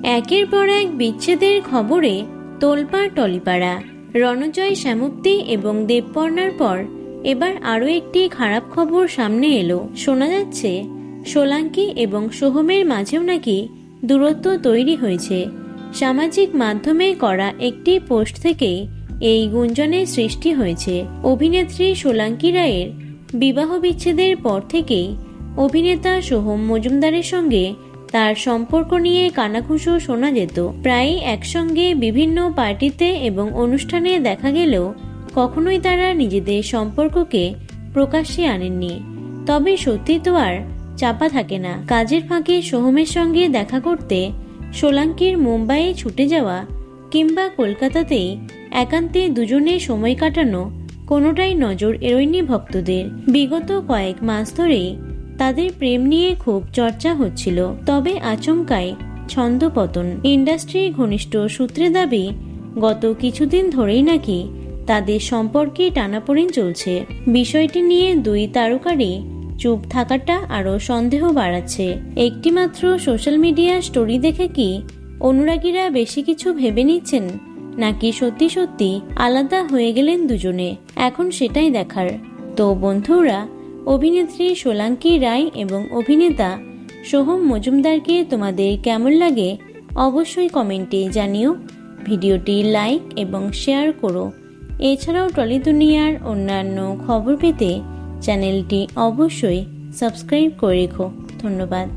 একের পর এক বিচ্ছেদের খবরে তোলপাড় টলিপাড়া। রণজয়, শ্যামপ্তি এবং দেবপর্ণার পর এবার আরও একটি খারাপ খবর সামনে এলো। শোনা যাচ্ছে সোলাঙ্কি এবং সোহমের মাঝেও নাকি দূরত্ব তৈরি হয়েছে। সামাজিক মাধ্যমে করা একটি পোস্ট থেকেই এই গুঞ্জনের সৃষ্টি হয়েছে। অভিনেত্রী সোলাঙ্কি রায়ের বিবাহ বিচ্ছেদের পর থেকেই অভিনেতা সোহম মজুমদারের সঙ্গে তার সম্পর্ক নিয়ে কানাঘুষো শোনা যেত। প্রায়ই একসঙ্গে বিভিন্ন পার্টিতে এবং অনুষ্ঠানে দেখা গেলেও কখনোই তারা নিজেদের সম্পর্ককে প্রকাশ্যে আনেননি। তবে সত্যি তো আর চাপা থাকে না। কাজের ফাঁকে সোহমের সঙ্গে দেখা করতে সোলাঙ্কির মুম্বাইয়ে ছুটে যাওয়া কিংবা কলকাতাতেই একান্তে দুজনে সময় কাটানো কোনোটাই নজর এড়োয়নি ভক্তদের। বিগত কয়েক মাস ধরেই তাদের প্রেম নিয়ে খুব চর্চা হচ্ছিল। তবে আচমকাই ছন্দপতন। ইন্ডাস্ট্রির ঘনিষ্ঠ সূত্রে দাবি, গত কিছুদিন ধরেই নাকি তাদের সম্পর্কে টানাপোড়েন চলছে। বিষয়টি নিয়ে দুই তারকারই চুপ থাকাটা আরও সন্দেহ বাড়াচ্ছে। একটিমাত্র সোশ্যাল মিডিয়া স্টোরি দেখে কি অনুরাগীরা বেশি কিছু ভেবে নিচ্ছেন, নাকি সত্যি সত্যি আলাদা হয়ে গেলেন দুজনে? এখন সেটাই দেখার। তো বন্ধুরা, অভিনেত্রী সোলাঙ্কি রায় এবং অভিনেতা সোহম মজুমদারকে তোমাদের কেমন লাগে অবশ্যই কমেন্টে জানিও। ভিডিওটি লাইক এবং শেয়ার করো। এছাড়াও টলি দুনিয়ার অন্যান্য খবর পেতে চ্যানেলটি অবশ্যই সাবস্ক্রাইব করে রেখো। ধন্যবাদ।